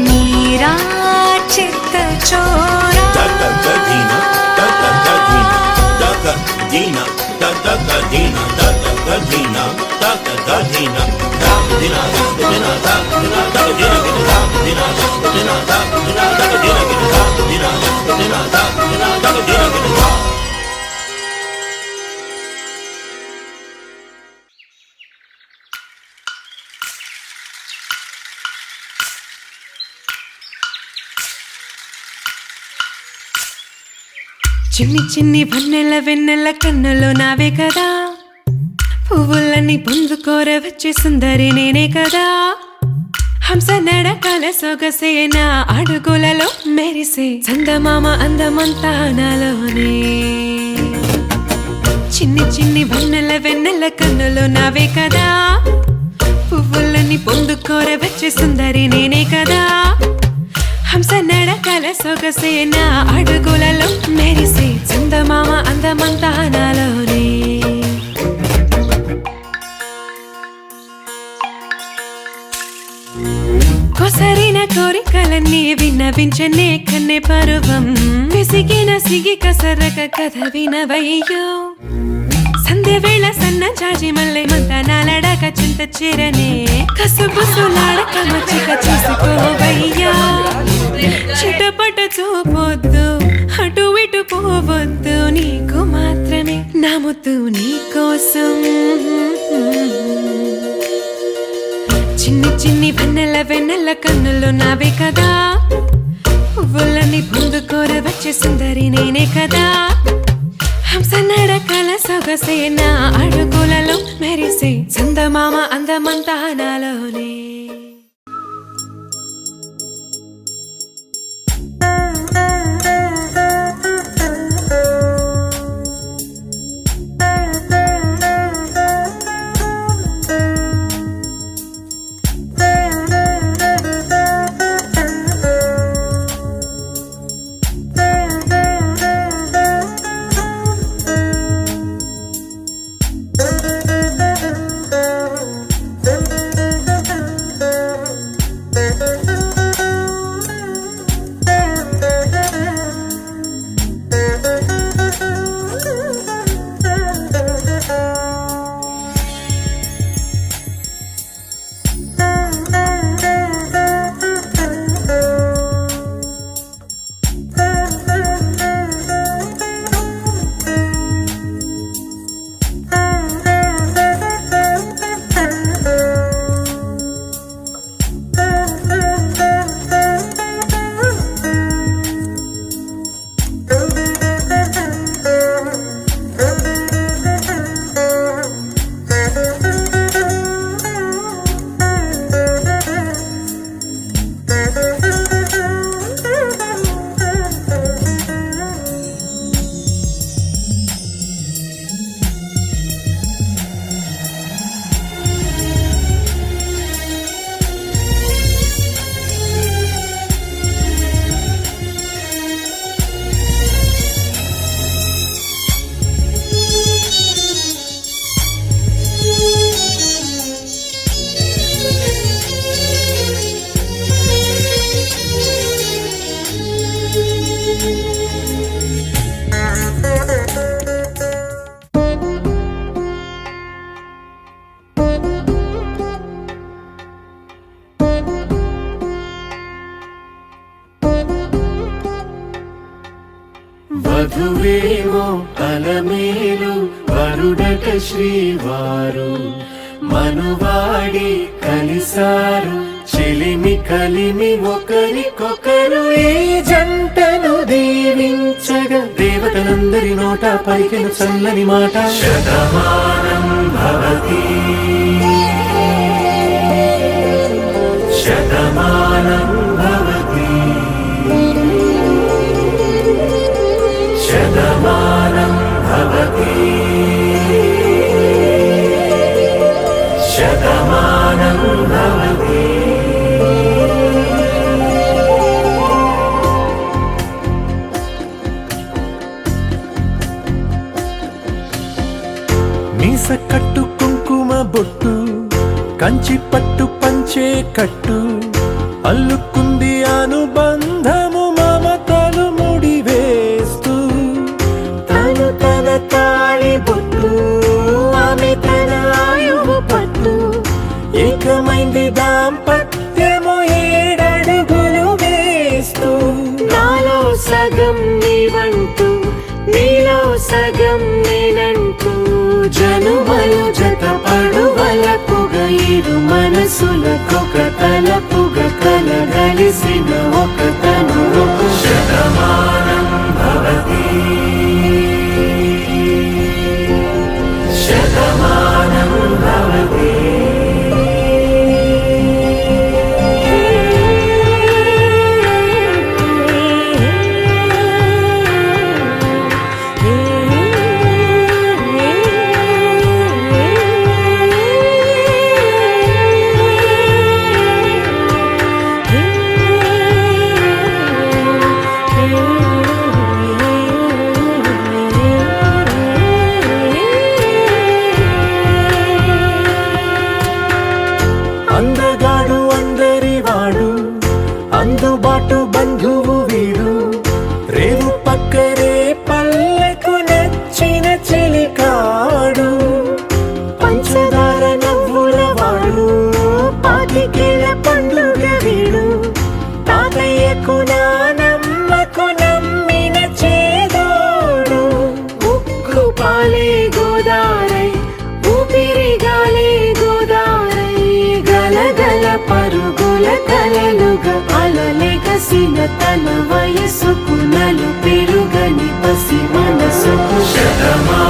मीरा चित्त चोरा చిన్ని చిన్ని వన్నెల వెన్నెల కన్నులో నావే కదా పువ్వులని పొందుకోర వచ్చే సుందరి నేనే కదా హంస నడకల సొగసేన అడుగులలో మెరిసే చందమామ అందమంతా నాలోనే చిన్ని చిన్ని వన్నెల వెన్నెల కన్నులో నావే కదా పువ్వులని పొందుకోర వచ్చే సుందరి నేనే కదా హంస నడకల సొగసేన అడుగులలో మెరిసే చందమామ అందమంతా నాలోనే కొసరిన కోరికలన్నీ విన్నవించనే కన్నె పరువం విసిగిన సిగి కసరక కథ వినవయ్యో సంధ్య వేళ సన్న జాజి మల్లె మంత నాలడాక చింత చేరనే కసుబుసులాడక మచ్చిక చేసుకోవయ్యా చిటపట చూపొద్దు అటు ఇటు పోవద్దు నీకు మాత్రమే నమ్ముతూ నీ కోసం చిన్ని చిన్ని వెన్నెల వెన్నెల కన్నులు నావే కదా పువ్వులని పొందుకోర వచ్చే సుందరి నేనే కదా హంస నడకల సొగసేన అడుగులలో మెరిసే చందమామ అందమంతా నాలోనే వధువేమో అలమేలు వరుడట శ్రీవారు మనువాడి కలిసారు చెలిమి కలిమి ఒకరికొకరు ఈ జంటను దీవించగా దేవతలందరి నోట పలికెను చల్లని మాట శతమానం భవతి శతమానం భవతి శతమానం భవతి శతమానం భవతి మీస కట్టు కుంకుమ బొట్టు కంచి పట్టు పంచే కట్టు అల్లుకుంది అనుబంధము మమతలు ముడివేస్తూ తను తన తాళి బొట్టు ఆమె తన ఆయువు పట్టు ఏకమైంది దాంపత్యము 7 అడుగులు వేస్తూ నాలో సగం నీవంటూ నీలో సగం నేనంటూ జనుమలు జతపడువలపుగ ఇరు మనసులకొక తలపుగ కలగలిసిన ఒక తనువు శతమానం భవతి శతమానం భవతి అందగాడు అందరివాడు అందుబాటు బంధువు వీడు రేవు పక్కరే పల్లెకు నచ్చిన చెలికాడు పంచదార నవ్వుల వాడు పాతికేల పండుగ వీడు తాతయ్యకు నానమ్మకు నమ్మిన చేదోడు ఉక్కు పాలే గోదారై ఊపిరి గాలే గోదారై గలగల పరుగుల కలలుగా అలలెగసిన తన వయసుకు నలు పెరుగని పసి మనసుకు శతమా